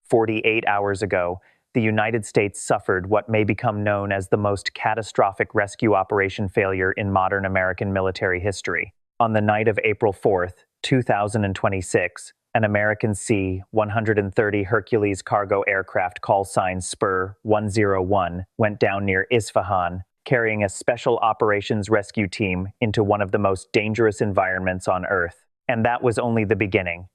48 hours ago, the United States suffered what may become known as the most catastrophic rescue operation failure in modern American military history. On the night of April 4th, 2026, an American C-130 Hercules cargo aircraft call sign Spur 101 went down near Isfahan, carrying a special operations rescue team into one of the most dangerous environments on Earth. And that was only the beginning.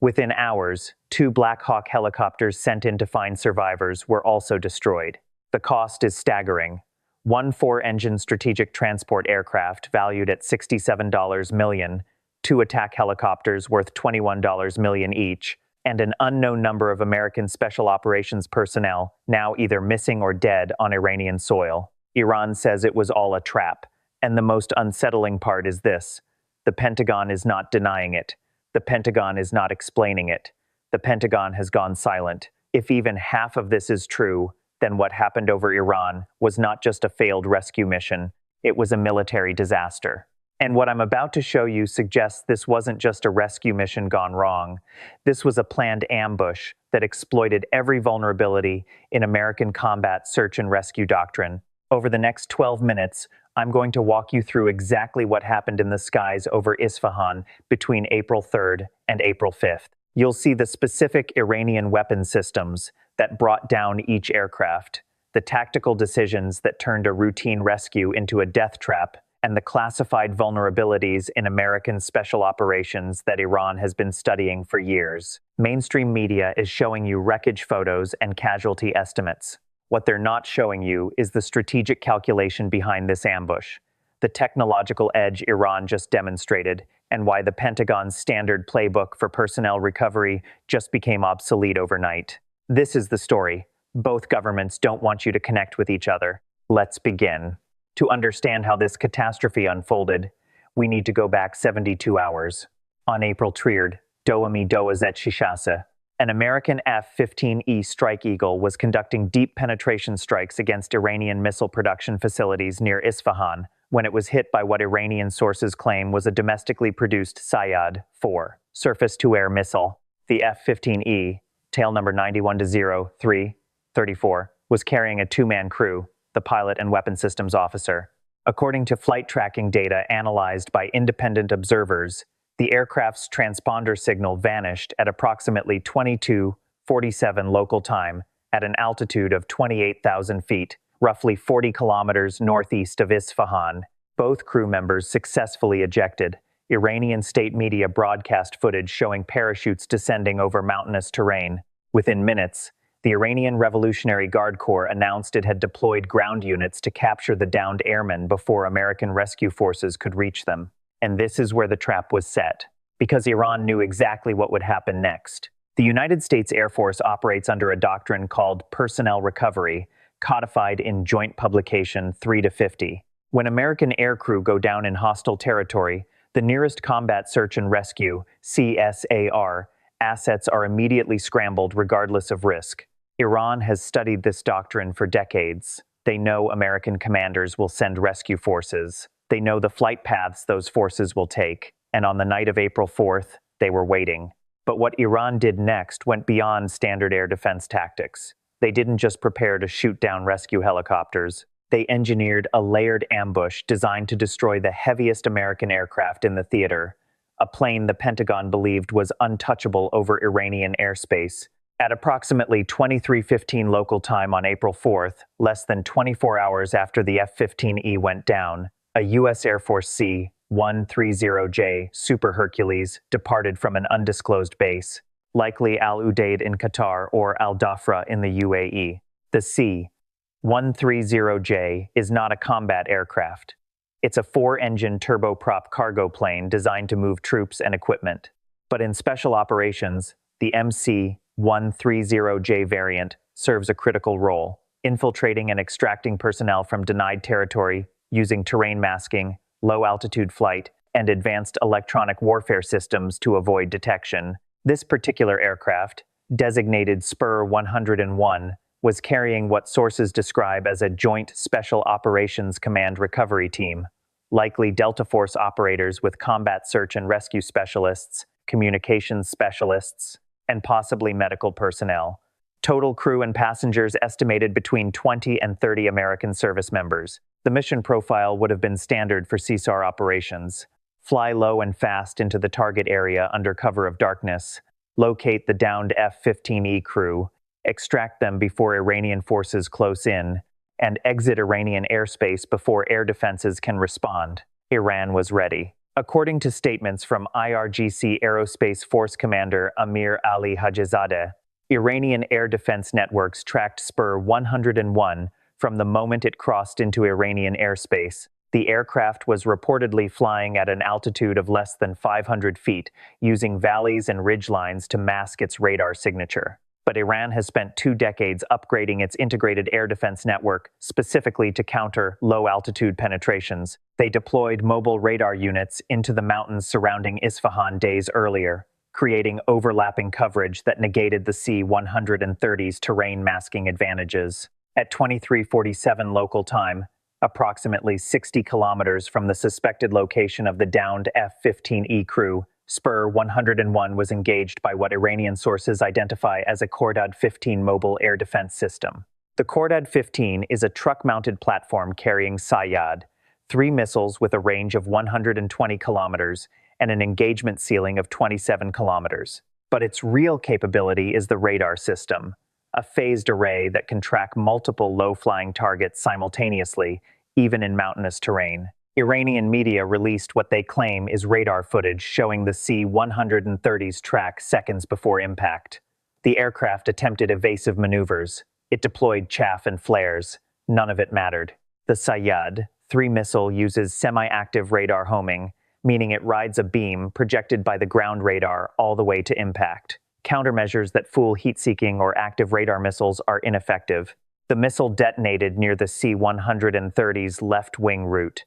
Within hours, 2 Black Hawk helicopters sent in to find survivors were also destroyed. The cost is staggering. One 4-engine strategic transport aircraft valued at $67 million, 2 attack helicopters worth $21 million each, and an unknown number of American special operations personnel now either missing or dead on Iranian soil. Iran says it was all a trap, and the most unsettling part is this: the Pentagon is not denying it. The Pentagon is not explaining it. The Pentagon has gone silent. If even half of this is true, then what happened over Iran was not just a failed rescue mission, it was a military disaster. And what I'm about to show you suggests this wasn't just a rescue mission gone wrong. This was a planned ambush that exploited every vulnerability in American combat search and rescue doctrine. Over the next 12 minutes, I'm going to walk you through exactly what happened in the skies over Isfahan between April 3rd and April 5th. You'll see the specific Iranian weapon systems that brought down each aircraft, the tactical decisions that turned a routine rescue into a death trap, and the classified vulnerabilities in American special operations that Iran has been studying for years. Mainstream media is showing you wreckage photos and casualty estimates. What they're not showing you is the strategic calculation behind this ambush, the technological edge Iran just demonstrated, and why the Pentagon's standard playbook for personnel recovery just became obsolete overnight. This is the story. Both governments don't want you to connect with each other. Let's begin. To understand how this catastrophe unfolded, we need to go back 72 hours. On April 3rd, Doami Doazet Shishasa, an American F-15E Strike Eagle was conducting deep penetration strikes against Iranian missile production facilities near Isfahan when it was hit by what Iranian sources claim was a domestically produced Sayyad-4 surface-to-air missile. The F-15E, tail number 91-03-34, was carrying a 2-man crew, the pilot and weapon systems officer. According to flight tracking data analyzed by independent observers, the aircraft's transponder signal vanished at approximately 22:47 local time at an altitude of 28,000 feet, roughly 40 kilometers northeast of Isfahan. Both crew members successfully ejected. Iranian state media broadcast footage showing parachutes descending over mountainous terrain. Within minutes, the Iranian Revolutionary Guard Corps announced it had deployed ground units to capture the downed airmen before American rescue forces could reach them. And this is where the trap was set, because Iran knew exactly what would happen next. The United States Air Force operates under a doctrine called personnel recovery, codified in Joint Publication 3-50. When American aircrew go down in hostile territory, the nearest combat search and rescue, CSAR, assets are immediately scrambled regardless of risk. Iran has studied this doctrine for decades. They know American commanders will send rescue forces. They know the flight paths those forces will take, and on the night of April 4th, they were waiting. But what Iran did next went beyond standard air defense tactics. They didn't just prepare to shoot down rescue helicopters. They engineered a layered ambush designed to destroy the heaviest American aircraft in the theater, a plane the Pentagon believed was untouchable over Iranian airspace. At approximately 23:15 local time on April 4th, less than 24 hours after the F-15E went down, a U.S. Air Force C-130J Super Hercules departed from an undisclosed base, likely Al Udeid in Qatar or Al Dhafra in the UAE. The C-130J is not a combat aircraft. It's a 4-engine turboprop cargo plane designed to move troops and equipment. But in special operations, the MC-130J variant serves a critical role, infiltrating and extracting personnel from denied territory using terrain masking, low-altitude flight, and advanced electronic warfare systems to avoid detection. This particular aircraft, designated Spur 101, was carrying what sources describe as a Joint Special Operations Command Recovery Team, likely Delta Force operators with combat search and rescue specialists, communications specialists, and possibly medical personnel. Total crew and passengers estimated between 20 and 30 American service members. The mission profile would have been standard for CSAR operations. Fly low and fast into the target area under cover of darkness. Locate the downed F-15E crew. Extract them before Iranian forces close in. And exit Iranian airspace before air defenses can respond. Iran was ready. According to statements from IRGC Aerospace Force Commander Amir Ali Hajizadeh, Iranian air defense networks tracked Spur 101 from the moment it crossed into Iranian airspace. The aircraft was reportedly flying at an altitude of less than 500 feet, using valleys and ridgelines to mask its radar signature. But Iran has spent 2 decades upgrading its integrated air defense network specifically to counter low-altitude penetrations. They deployed mobile radar units into the mountains surrounding Isfahan days earlier, creating overlapping coverage that negated the C-130's terrain masking advantages. At 23:47 local time, approximately 60 kilometers from the suspected location of the downed F-15E crew, Spur 101 was engaged by what Iranian sources identify as a Khordad-15 mobile air defense system. The Khordad-15 is a truck-mounted platform carrying Sayyad, 3 missiles with a range of 120 kilometers and an engagement ceiling of 27 kilometers. But its real capability is the radar system, a phased array that can track multiple low-flying targets simultaneously, even in mountainous terrain. Iranian media released what they claim is radar footage showing the C-130's track seconds before impact. The aircraft attempted evasive maneuvers. It deployed chaff and flares. None of it mattered. The Sayyad 3 missile uses semi-active radar homing, meaning it rides a beam projected by the ground radar all the way to impact. Countermeasures that fool heat-seeking or active radar missiles are ineffective. The missile detonated near the C-130's left wing root.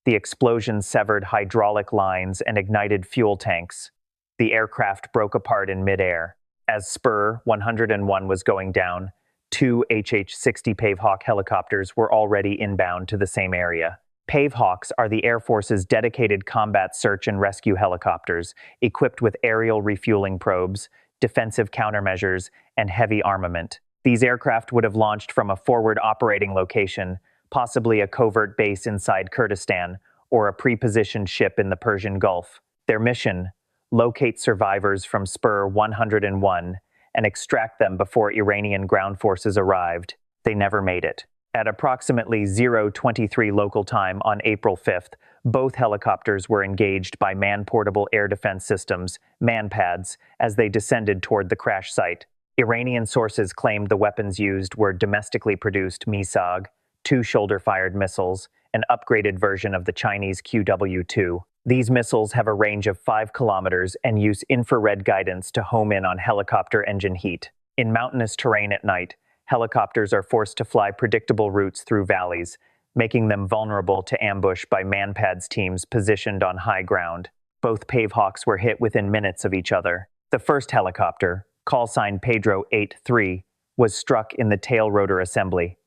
The explosion severed hydraulic lines and ignited fuel tanks. The aircraft broke apart in midair. As Spur 101 was going down, 2 HH-60 Pavehawk helicopters were already inbound to the same area. Pavehawks are the Air Force's dedicated combat search and rescue helicopters, equipped with aerial refueling probes, defensive countermeasures, and heavy armament. These aircraft would have launched from a forward operating location, possibly a covert base inside Kurdistan, or a pre-positioned ship in the Persian Gulf. Their mission: locate survivors from Spur 101 and extract them before Iranian ground forces arrived. They never made it. At approximately 0:23 local time on April 5th, both helicopters were engaged by man-portable air defense systems, MANPADS, as they descended toward the crash site. Iranian sources claimed the weapons used were domestically produced MISAG, 2 shoulder-fired missiles, an upgraded version of the Chinese QW-2. These missiles have a range of 5 kilometers and use infrared guidance to home in on helicopter engine heat. In mountainous terrain at night, helicopters are forced to fly predictable routes through valleys, making them vulnerable to ambush by MANPADS teams positioned on high ground. Both Pavehawks were hit within minutes of each other. The first helicopter, call sign Pedro 83, was struck in the tail rotor assembly.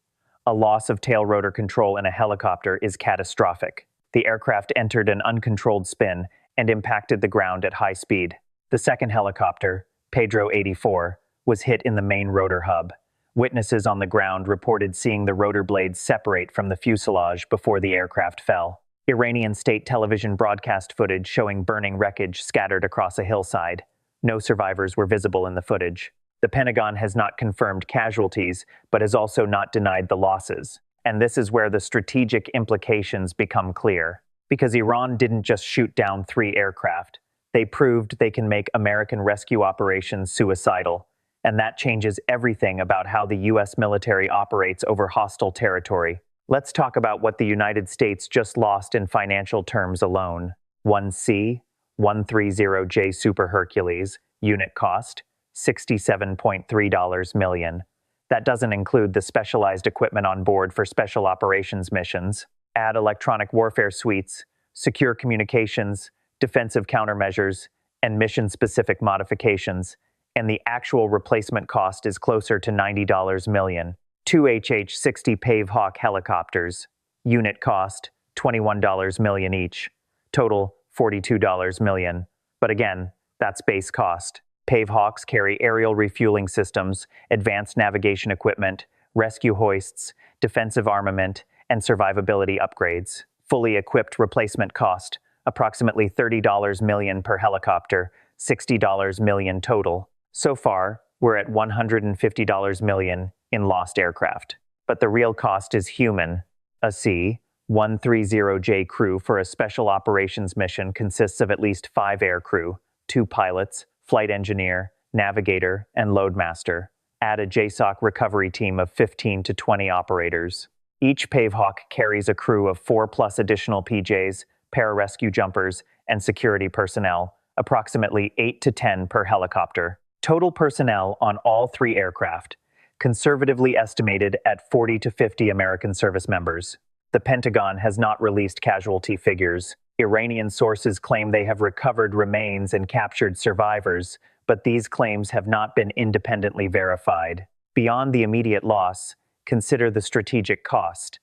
A loss of tail rotor control in a helicopter is catastrophic. The aircraft entered an uncontrolled spin and impacted the ground at high speed. The second helicopter, Pedro 84, was hit in the main rotor hub. Witnesses on the ground reported seeing the rotor blades separate from the fuselage before the aircraft fell. Iranian state television broadcast footage showing burning wreckage scattered across a hillside. No survivors were visible in the footage. The Pentagon has not confirmed casualties, but has also not denied the losses. And this is where the strategic implications become clear. Because Iran didn't just shoot down 3 aircraft. They proved they can make American rescue operations suicidal. And that changes everything about how the U.S. military operates over hostile territory. Let's talk about what the United States just lost in financial terms alone. 1 C-130J Super Hercules, unit cost, $67.3 million. That doesn't include the specialized equipment on board for special operations missions. Add electronic warfare suites, secure communications, defensive countermeasures, and mission-specific modifications, and the actual replacement cost is closer to $90 million. 2 HH-60 Pavehawk helicopters, unit cost, $21 million each. Total, $42 million. But again, that's base cost. Pavehawks carry aerial refueling systems, advanced navigation equipment, rescue hoists, defensive armament, and survivability upgrades. Fully equipped replacement cost, approximately $30 million per helicopter, $60 million total. So far, we're at $150 million in lost aircraft. But the real cost is human. A C-130J crew for a special operations mission consists of at least 5 air crew, 2 pilots, flight engineer, navigator, and loadmaster. Add a JSOC recovery team of 15 to 20 operators. Each Pavehawk carries a crew of 4+ additional PJs, pararescue jumpers, and security personnel, approximately 8 to 10 per helicopter. Total personnel on all 3 aircraft, conservatively estimated at 40 to 50 American service members. The Pentagon has not released casualty figures. Iranian sources claim they have recovered remains and captured survivors, but these claims have not been independently verified. Beyond the immediate loss, consider the strategic cost.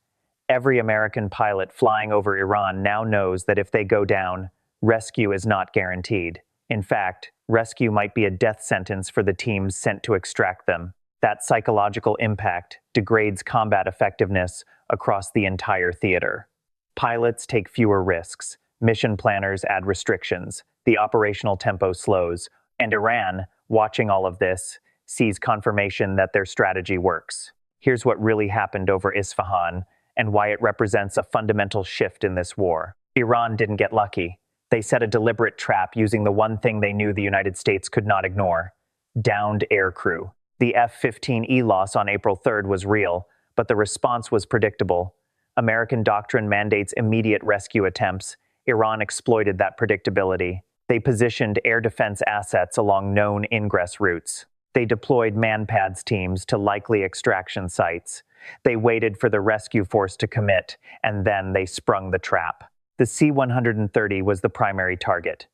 Every American pilot flying over Iran now knows that if they go down, rescue is not guaranteed. In fact, rescue might be a death sentence for the teams sent to extract them. That psychological impact degrades combat effectiveness across the entire theater. Pilots take fewer risks, mission planners add restrictions, the operational tempo slows, and Iran, watching all of this, sees confirmation that their strategy works. Here's what really happened over Isfahan and why it represents a fundamental shift in this war. Iran didn't get lucky. They set a deliberate trap using the one thing they knew the United States could not ignore: downed aircrew. The F-15E loss on April 3rd was real, but the response was predictable. American doctrine mandates immediate rescue attempts. Iran exploited that predictability. They positioned air defense assets along known ingress routes. They deployed manpads teams to likely extraction sites. They waited for the rescue force to commit, and then they sprung the trap. The C-130 was the primary target.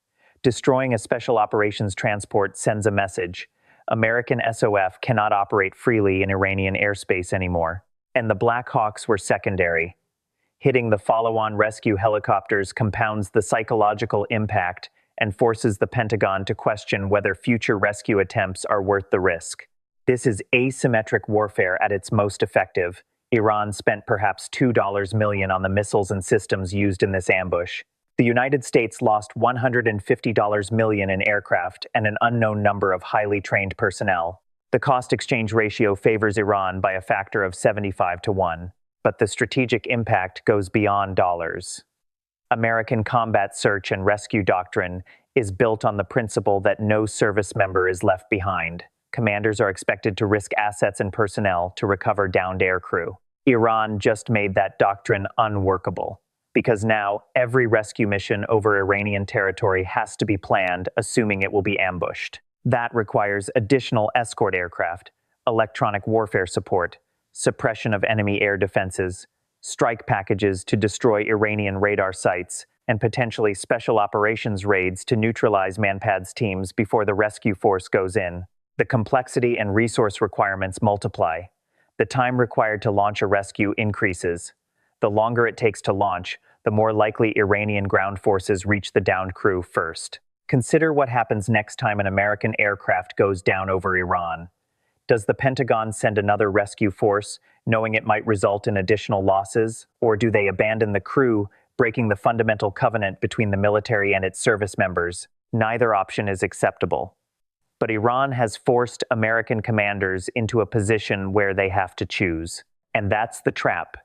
Destroying a special operations transport sends a message. American SOF cannot operate freely in Iranian airspace anymore. And the Black Hawks were secondary. Hitting the follow-on rescue helicopters compounds the psychological impact and forces the Pentagon to question whether future rescue attempts are worth the risk. This is asymmetric warfare at its most effective. Iran spent perhaps $2 million on the missiles and systems used in this ambush. The United States lost $150 million in aircraft and an unknown number of highly trained personnel. The cost-exchange ratio favors Iran by a factor of 75 to 1, but the strategic impact goes beyond dollars. American combat search and rescue doctrine is built on the principle that no service member is left behind. Commanders are expected to risk assets and personnel to recover downed aircrew. Iran just made that doctrine unworkable, because now every rescue mission over Iranian territory has to be planned, assuming it will be ambushed. That requires additional escort aircraft, electronic warfare support, suppression of enemy air defenses, strike packages to destroy Iranian radar sites, and potentially special operations raids to neutralize manpads teams before the rescue force goes in. The complexity and resource requirements multiply. The time required to launch a rescue increases. The longer it takes to launch, the more likely Iranian ground forces reach the downed crew first. Consider what happens next time an American aircraft goes down over Iran. Does the Pentagon send another rescue force, knowing it might result in additional losses? Or do they abandon the crew, breaking the fundamental covenant between the military and its service members? Neither option is acceptable. But Iran has forced American commanders into a position where they have to choose. And that's the trap,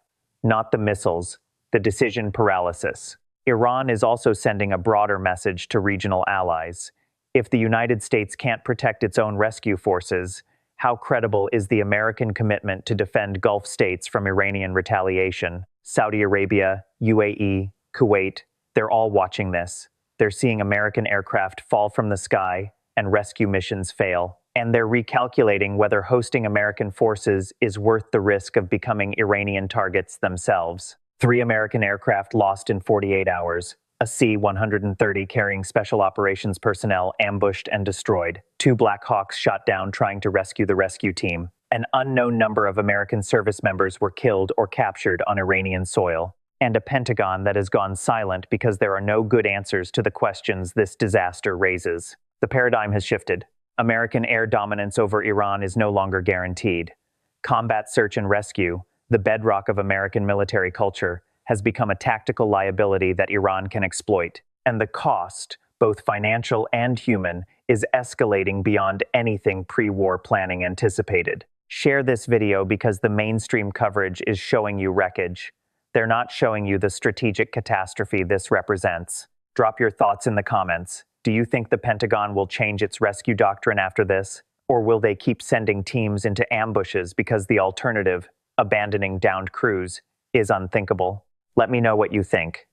not the missiles, the decision paralysis. Iran is also sending a broader message to regional allies. If the United States can't protect its own rescue forces, how credible is the American commitment to defend Gulf states from Iranian retaliation? Saudi Arabia, UAE, Kuwait, they're all watching this. They're seeing American aircraft fall from the sky and rescue missions fail. And they're recalculating whether hosting American forces is worth the risk of becoming Iranian targets themselves. 3 American aircraft lost in 48 hours. A C-130 carrying special operations personnel ambushed and destroyed. 2 Black Hawks shot down trying to rescue the rescue team. An unknown number of American service members were killed or captured on Iranian soil. And a Pentagon that has gone silent because there are no good answers to the questions this disaster raises. The paradigm has shifted. American air dominance over Iran is no longer guaranteed. Combat search and rescue, the bedrock of American military culture, has become a tactical liability that Iran can exploit. And the cost, both financial and human, is escalating beyond anything pre-war planning anticipated. Share this video because the mainstream coverage is showing you wreckage. They're not showing you the strategic catastrophe this represents. Drop your thoughts in the comments. Do you think the Pentagon will change its rescue doctrine after this? Or will they keep sending teams into ambushes because the alternative, abandoning downed crews, is unthinkable? Let me know what you think.